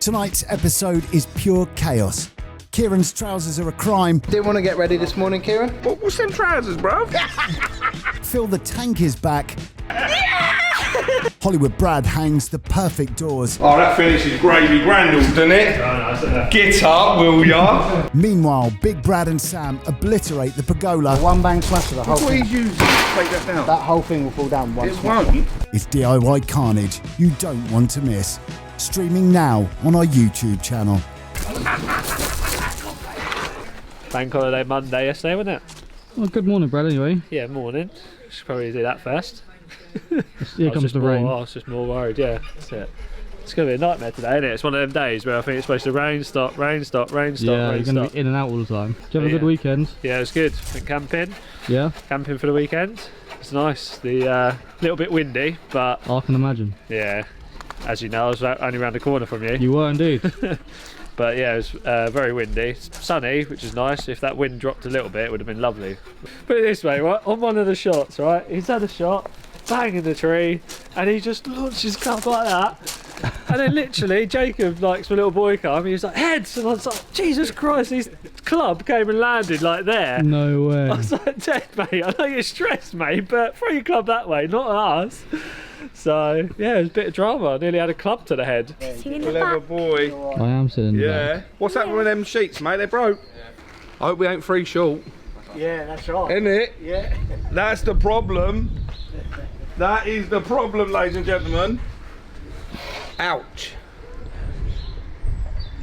Tonight's episode is pure chaos. Kieron's trousers are a crime. Didn't want to get ready this morning, Kieron? What's them trousers, bruv? Phil the Tank is back. Hollywood Brad hangs the perfect doors. Oh, that finishes gravy grandles, doesn't it? Get up, will ya? Meanwhile, Big Brad and Sam obliterate the pergola. One bang smash of the whole thing. Please use it. Take that down. That whole thing will fall down once. It won't. It's DIY carnage you don't want to miss. Streaming now on our YouTube channel. Bank holiday Monday yesterday, wasn't it? Well, good morning, Brad, anyway. Yeah, morning. Should probably do that first. Here comes the rain. I was just more worried, yeah. That's it. It's going to be a nightmare today, isn't it? It's one of them days where I think it's supposed to rain, stop, rain, stop, rain, stop, Yeah, rain, you're going to stop. be in and out all the time. Did you have a good weekend? Yeah, it was good. Went camping. Yeah? Camping for the weekend. It's nice. The little bit windy, but I can imagine. yeah, as you know, I was only around the corner from you. You were indeed. But yeah, it was very windy. Sunny, which is nice. If that wind dropped a little bit, it would have been lovely. Put it this way, right? On one of the shots, right? He's had a shot, bang in the tree, and he just launched his club like that. And then literally, Jacob, like, my little boy come, he was like, heads! And I was like, Jesus Christ, his club came and landed like there. No way. I was like, Ted, mate, I know you're stressed, mate, but throw your club that way, not us. So, yeah, it was a bit of drama. I nearly had a club to the head. Clever boy. I am sitting in the Yeah. back. What's happening with them sheets, mate? They're broke. I hope we ain't 3 short. Yeah, that's right. Isn't it? Yeah. That's the problem. That is the problem, ladies and gentlemen. Ouch.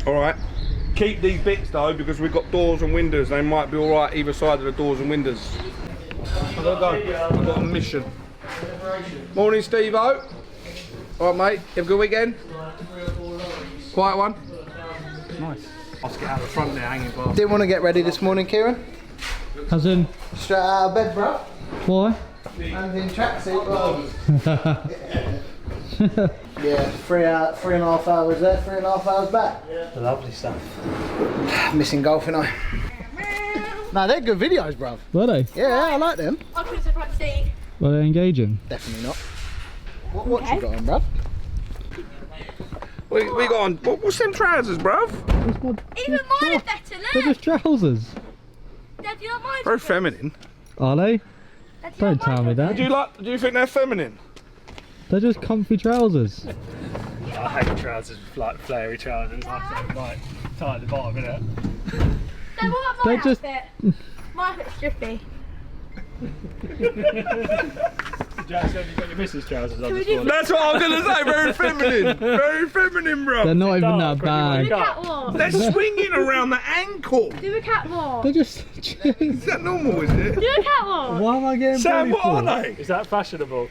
Alright. Keep these bits though, because we've got doors and windows. They might be alright either side of the doors and windows. I've got to go. I've got a mission. Morning, Steve-O. Alright, mate. You have a good weekend? Quiet one? Nice. I'll get out the front there, hanging bar. Didn't want to get ready this morning, Kieron? As in, Straight out of bed, bro. why? And in tracksuit, bro. Yeah, 3.5 hours there, 3.5 hours back. Lovely stuff. Missing golf, ain't I? No, they're good videos, bruv. Were they? Yeah, I like them. I'll put it to the front seat. Were they engaging? Definitely not. What you got on, bruv? We got on. What's them trousers, bruv? Even mine are better, They're look! just trousers. Dad, you like mine? Very feminine. Are they? Dad, you Don't like tell mine? me that. Do you think they're feminine? They're just comfy trousers. I hate trousers, like flary trousers, like tight at the bottom, innit? Dad, what about my They're just- outfit? My outfit's strippy. Jackson, you got your missus trousers on Can we this do- morning. That's what I was gonna say. Very feminine. Very feminine, bro. They're not even that dark when you Do bad. a catwalk. They're swinging around the ankle. Do a catwalk. They're just... Is that normal, is it? Do a catwalk. Why am I getting Sam, bullied what are for? they? Is that fashionable?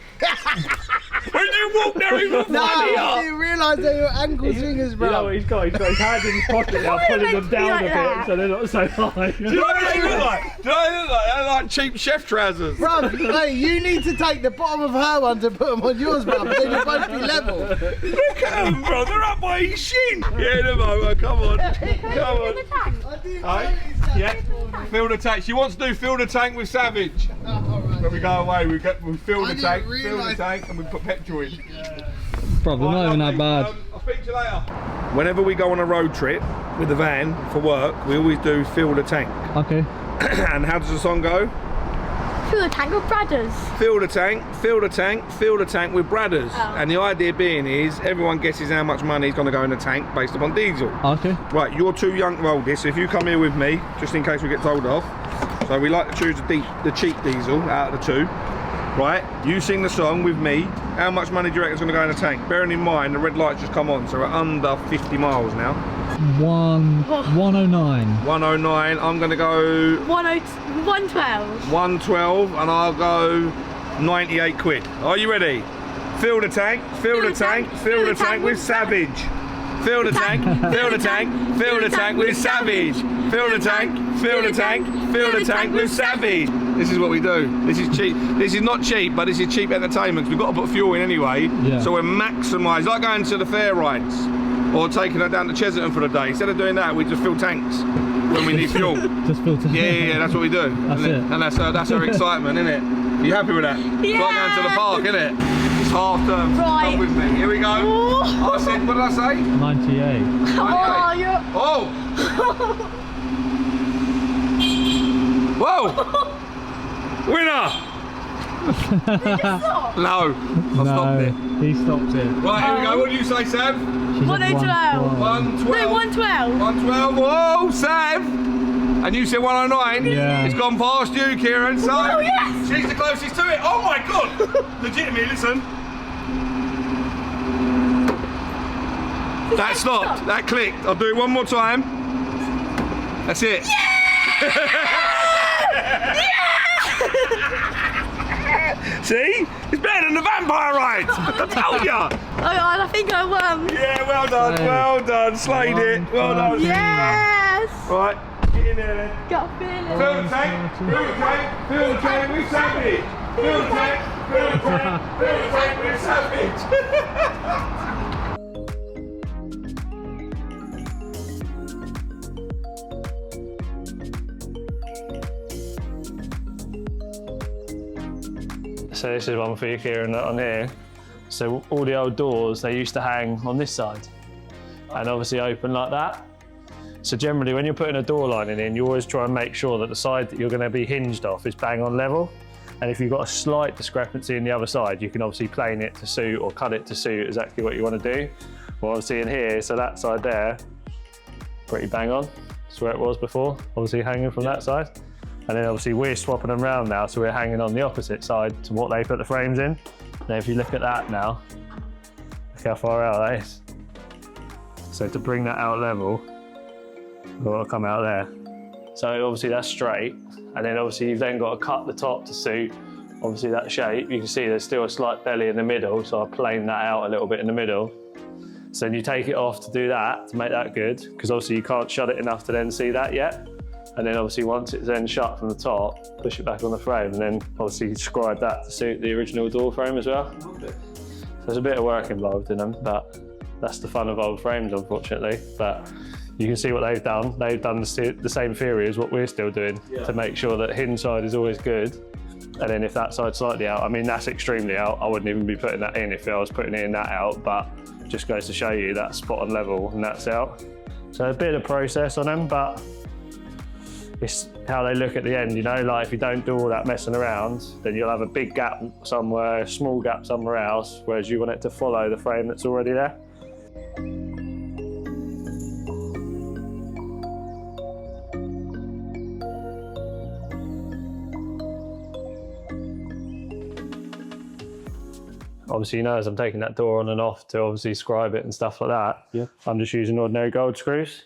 When you walk, they're even No, I funnier. didn't realise they were ankle swingers, You know bro. what he's got? He's got his hand in his pocket now, Why pulling are them they down like a bit that? so they're not so high. Do you know what they look like? Do you know what they look like? They're like cheap chef trousers. Bruv, hey, you need to take the bottom of her one to put them on yours, bruv. Then you'll both be level. Look at them, bro. They're up by his shin. Yeah, them over. Come on. Come In on. the tank. Hey? Yeah. Fill the tank. She wants to do fill the tank with Savage. When we go away, we fill the tank, and we put petrol in. Bro, they're not even that bad. I'll speak to you later. Whenever we go on a road trip with the van for work, we always do fill the tank. Okay. And how does the song go? Fill the tank with brothers. Fill the tank, fill the tank, fill the tank with brothers. Oh. And the idea being is everyone guesses how much money is going to go in the tank based upon diesel. Okay. Right, you're too young to hold this, so if you come here with me, just in case we get told off. So we like to choose the cheap diesel out of the two. Right, you sing the song with me. How much money do you reckon is going to go in the tank? Bearing in mind the red light's just come on, so we're under 50 miles now. 109. 109, I'm going to go 112. 112 and I'll go 98 quid. Are you ready? Fill the tank, fill the tank, fill the tank with Savage. Fill the tank, fill the tank, fill the tank with Savage. Fill the tank, fill the tank, fill the tank with Savage. This is what we do. This is cheap. This is not cheap, but this is cheap entertainment. We've got to put fuel in anyway. Yeah. So we're maximised. Like going to the fair rides or taking her down to Chesterton for the day. Instead of doing that, we just fill tanks when we need fuel. Just filter. Yeah, that's what we do. That's it. And that's our excitement, isn't it? Are you happy with that? It's like going to the park, isn't it? It's half term. Right. Come with me. Here we go. I said, what did I say? 98. Oh, you're... Oh! Whoa! Winner! No, I stopped it. He stopped it. Right, here we go. What do you say, Sam? She said 112. 112. No, 112. 112. Whoa, Sam! And you said 109? Yeah. It's gone past you, Kieron. So Oh, yes. she's the closest to it. Oh my God! Legitimately, listen. That stopped. That clicked. I'll do it one more time. That's it. See? It's better than the vampire ride. I told ya. Oh, I think I won. Yeah, well done. Well done. Slayed it. Well done. Yes. Right, get in there then. Got feeling. Fill the tank. Fill the tank. Fill the tank with Savage. Fill the tank. Fill the tank. Fill the tank with Savage. So this is one for you, Kieron, on here. So all the old doors, they used to hang on this side and obviously open like that. So generally when you're putting a door lining in, you always try and make sure that the side that you're going to be hinged off is bang on level. And if you've got a slight discrepancy in the other side, you can obviously plane it to suit or cut it to suit exactly what you want to do. Well, obviously in here, so that side there, pretty bang on. That's where it was before, obviously hanging from that side. And then obviously we're swapping them around now, so we're hanging on the opposite side to what they put the frames in. Now if you look at that now, look how far out that is. So to bring that out level, it'll come out there. So obviously that's straight, and then obviously you've then got to cut the top to suit obviously that shape. You can see there's still a slight belly in the middle, so I'll plane that out a little bit in the middle. So then you take it off to do that, to make that good, because obviously you can't shut it enough to then see that yet. And then obviously once it's then shut from the top, push it back on the frame, and then obviously scribe that to suit the original door frame as well. Okay. So there's a bit of work involved in them, but that's the fun of old frames, unfortunately. But you can see what they've done. They've done the same theory as what we're still doing to make sure that hinge side is always good. And then if that side's slightly out, I mean, that's extremely out. I wouldn't even be putting that in if I was putting it in that out, but it just goes to show you that's spot on level and that's out. So a bit of process on them, but it's how they look at the end, you know, like if you don't do all that messing around, then you'll have a big gap somewhere, a small gap somewhere else, whereas you want it to follow the frame that's already there. Obviously, you know, as I'm taking that door on and off to obviously scribe it and stuff like that, I'm just using ordinary gold screws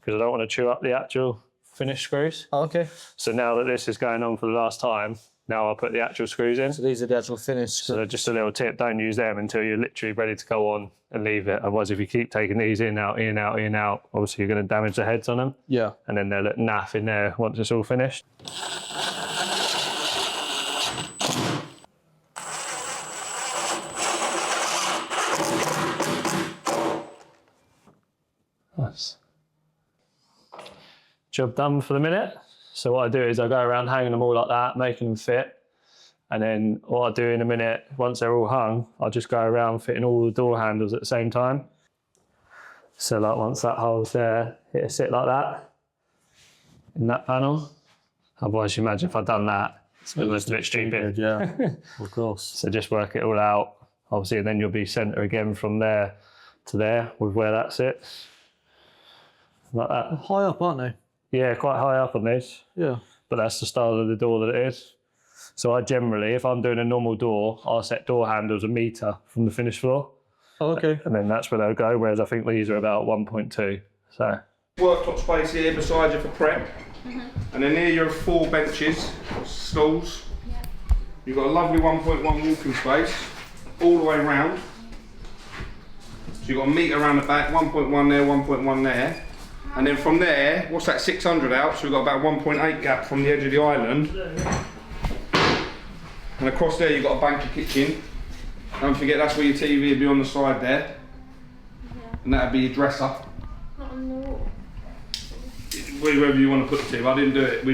because I don't want to chew up the actual finished screws. Oh, okay. So now that this is going on for the last time, now I'll put the actual screws in. So these are the actual finished screws. So just a little tip, don't use them until you're literally ready to go on and leave it. Otherwise, if you keep taking these in, out, in, out, in, out, obviously you're going to damage the heads on them. Yeah. And then they'll look naff in there once it's all finished. Nice. Job done for the minute. So what I do is I go around hanging them all like that, making them fit. And then what I do in a minute, once they're all hung, I'll just go around fitting all the door handles at the same time. So like once that hole's there, it'll sit like that in that panel. Otherwise you imagine if I'd done that, it's almost a bit stupid. Yeah, of course. So just work it all out, obviously, and then you'll be centre again from there to there with where that sits. Like that. High up, aren't they? Yeah, quite high up on this. Yeah. But that's the style of the door that it is. So I generally, if I'm doing a normal door, I'll set door handles 1 metre from the finished floor. Oh, okay. And then that's where they'll go, whereas I think these are about 1.2. So. Worktop space here beside you for prep. And then here you have 4 benches, stools. You've got a lovely 1.1 walking space all the way round. So you've got 1 metre around the back, 1.1 there, 1.1 there. And then from there, what's that, 600 out, so we've got about 1.8 gap from the edge of the island. And across there you've got a banker kitchen. Don't forget that's where your TV would be on the side there. And that'd be your dresser. Not on the wall. Wherever you want to put the TV, I didn't do it.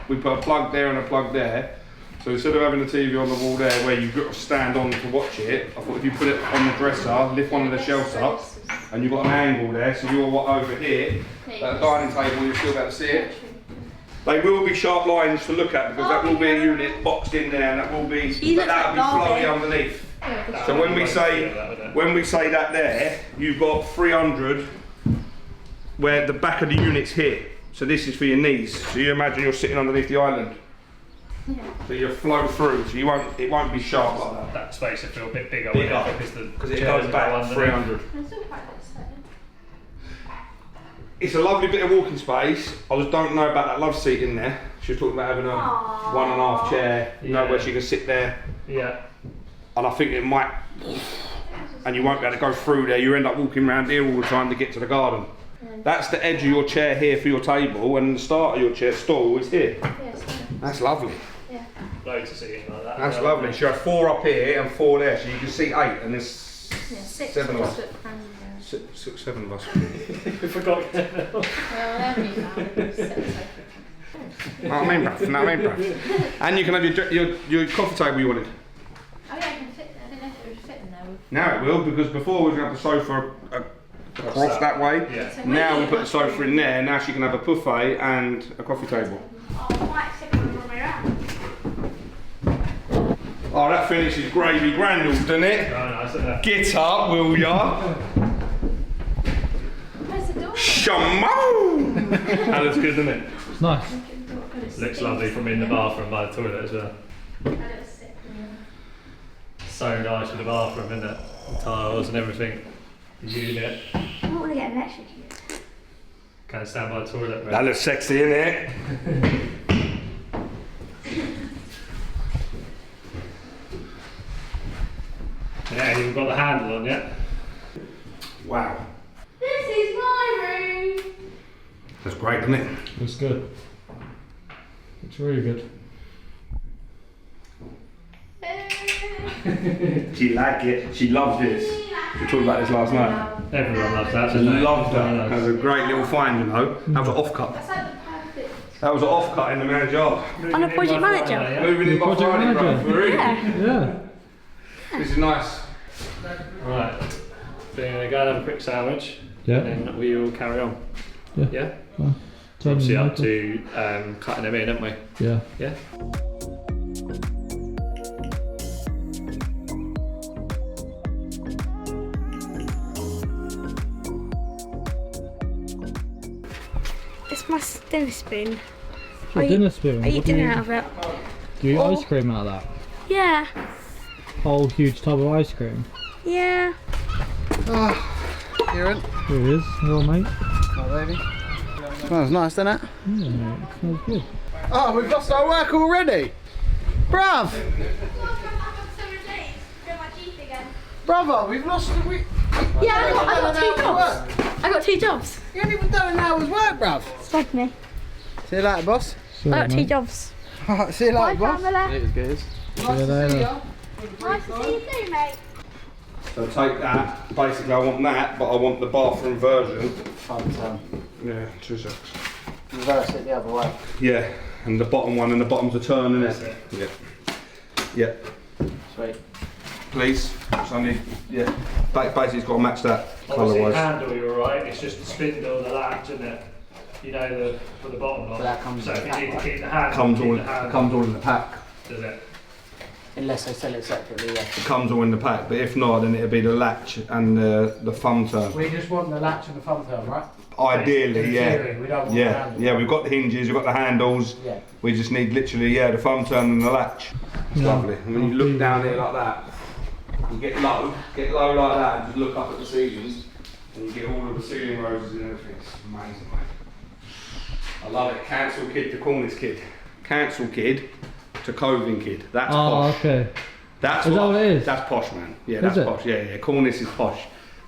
We put a plug there and a plug there. So instead of having the TV on the wall there where you've got to stand on to watch it, I thought if you put it on the dresser, lift one of the shelves up, and you've got an angle there, so you're over here, at the dining table, you'll still be able to see it. They will be sharp lines to look at because that will be a unit boxed in there, and that will be floaty underneath. So when we say that there, you've got 300 where the back of the unit's here. So this is for your knees. So you imagine you're sitting underneath the island. Yeah. So you flow through, so it won't be sharp like that. That space will feel a bit bigger, because it goes back 300. It's a lovely bit of walking space. I just don't know about that love seat in there. She was talking about having a 1.5 chair, you know, where she can sit there. Yeah. And I think it might, and you won't be able to go through there. You end up walking around here all the time to get to the garden. That's the edge of your chair here for your table, and the start of your chair stool is here. That's lovely. Yeah. Loads of seating like that. That's lovely. She had 4 up here and 4 there, so you can see 8, and there's 7 of us. 7 of us. I forgot. Not mean, bruv. And you can have your coffee table you wanted. Oh yeah, I can fit there. I didn't know if it would fit in there. Now it will, because before we were going to have the sofa across that way. Yeah. Now we put the sofa in there. Now she can have a buffet and a coffee table. Oh, I might stick it on the wrong way around. Oh, that finishes gravy granule, doesn't it? Oh, nice, isn't it? Get up, will ya? Where's the door? Shamo! That looks good, doesn't it? It's nice. Looks lovely from in the bathroom by the toilet as well. So nice with the bathroom, isn't it? The tiles and everything. The unit. I don't want to get electric here. Can't stand by the toilet. Right? That looks sexy, innit? Yeah, you've got the handle on yet. Wow. This is my room. That's great, isn't it? Looks good. Looks really good. She liked it. She loved this. We talked about this last night. Everyone loves that. She loved that. That was a great little find, you know. That was an off-cut. That's like the perfect. That was an off-cut in the man's yard. On a project manager. Moving in by Project Friday, bro. manager. Really? Yeah. This is nice. Right. So you're going to go and have a quick sandwich. Yeah. And then we will carry on. Yeah. Yeah? Well, We're obviously up to cutting them in, aren't we? Yeah. Yeah? It's my dinner spoon. It's your dinner spoon. I eat What do dinner you- out of it. Do you eat ice cream out of that? Yeah. Whole huge tub of ice cream. Yeah. Kieron. Here it is. Hello, mate. Oh, baby. Smells nice, doesn't it? Yeah, mate. It smells good. Oh, we've lost our work already. Bruv. Brother, we've lost the week. Yeah, I got 2 jobs. I got 2 jobs. You haven't even done an hour's work, bruv. Spike me. See you later, boss. I got 2 jobs. See you Bye, later, boss. family. It was good. See you later. Nice to see you too, mate. So take that. Basically, I want that, but I want the bathroom version. Yeah, 2 seconds. Reverse it the other way. Yeah, and the bottom one, and the bottom's a turn, isn't it? Yeah. Yeah. Sweet. Please. So I need, yeah. Basically, it's got to match that Obviously, colour-wise. handle, you're right. It's just the spindle, the latch, isn't it? You know, for the bottom line. So that comes So in if the you need pack, to keep the handle, Comes keep all, the handle. comes all in the pack. Does it? Unless they sell it separately, yeah. It comes all in the pack, but if not, then it'll be the latch and the thumb turn. We just want the latch and the thumb turn, right? Ideally, In yeah. theory, we don't want the Yeah, handle. yeah, we've got the hinges, we've got the handles. Yeah. We just need literally, yeah, the thumb turn and the latch. It's Yeah. lovely. And when you look down here like that, you get low like that, and just look up at the ceilings, and you get all of the ceiling roses and everything. It's amazing, mate. I love it. Cancel kid to Cornish kid. Cancel kid to Coving kid. That's Oh, posh. okay. That's Is that what it is? That's posh, man. Yeah, Is that's it? posh. Yeah, yeah. Cornish is posh.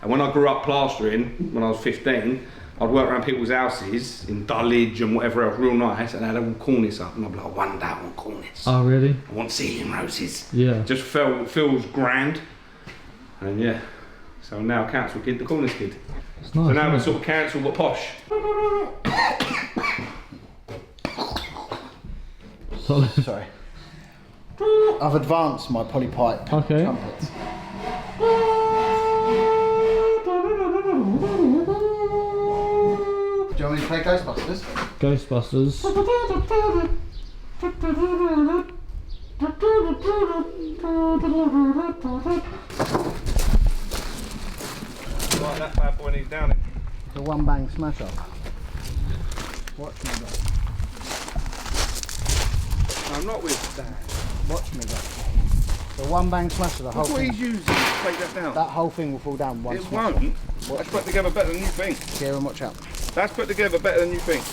And when I grew up plastering, when I was 15, I'd work around people's houses in Dulwich and whatever else, real nice, and they had all cornice up, and I'd be like, one day I want cornice. Oh, really? I want ceiling roses. Yeah. Just feels grand. And yeah, so now cancel kid, the Cornish kid. It's nice. So now we're isn't sort of cancel but posh. it? Solid. Sorry. I've advanced my polypipe Okay. trumpets. Do you want me to play Ghostbusters? Ghostbusters. Like that bad boy needs down it. The one bang smash up. Watch me go. I'm not with that. Watch me go. The one bang smasher, the whole Look what thing. he's using to take that down. That whole thing will fall down once. It won't. That's put together better than you think. Kieron, watch out. That's put together better than you think.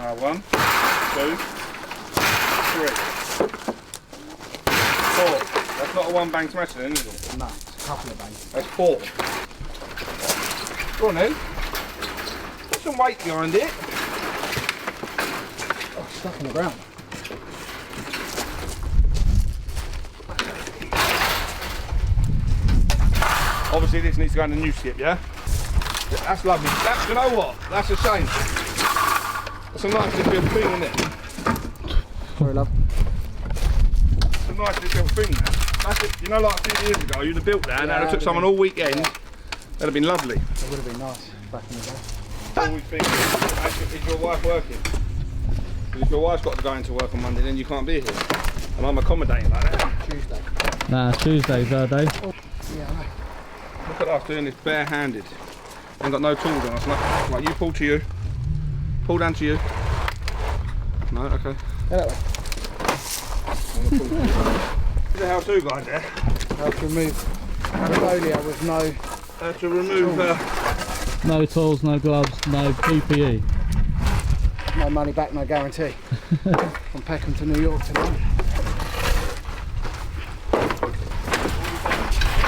1, 2, 3, 4. That's not a one bang smasher then, is it? No, it's a couple of bangs. That's 4. Go on then. Put some weight behind it. Oh, it's stuck in the ground. Obviously this needs to go in the new skip, yeah? That's lovely. That's, you know what? That's a shame. That's a nice little thing, isn't it? Sorry, love. It's a nice little thing, that. That's it. You know, like a few years ago, you'd have built that and that would have took someone all weekend. That'd have been lovely. It would have been nice back in the day. Always thinking, is your wife working? Because if your wife's got to go into work on Monday, then you can't be here. And I'm accommodating like that. Tuesday. Nah, Tuesday's her day. Yeah, I know. Look at us doing this barehanded. Ain't got no tools on us. Like you pull to you. Pull down to you. No, okay. Go that way. There's a how-to guide there. How to remove Mongolia with no How to remove No tools, no gloves, no PPE. money back, no guarantee. From Peckham to New York tonight.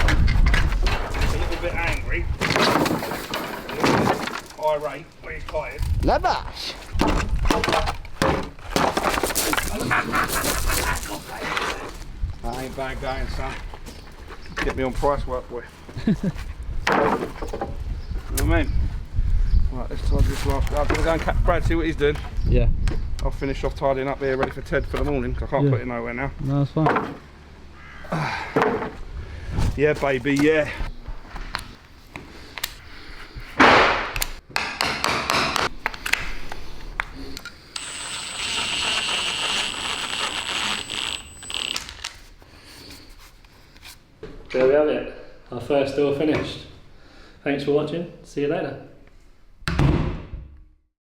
a little bit angry. A little bit irate when he's tired. Lavash! That ain't bad going, son. Get me on price work, boy. You know what I mean? Right, let's tidy this last bit. I'm going to go and catch Brad, see what he's doing. Yeah. I'll finish off tidying up here, ready for Ted for the morning, 'cause I can't put it nowhere now. No, that's fine. Yeah, baby, yeah. There we have it. Our first door finished. Thanks for watching. See you later.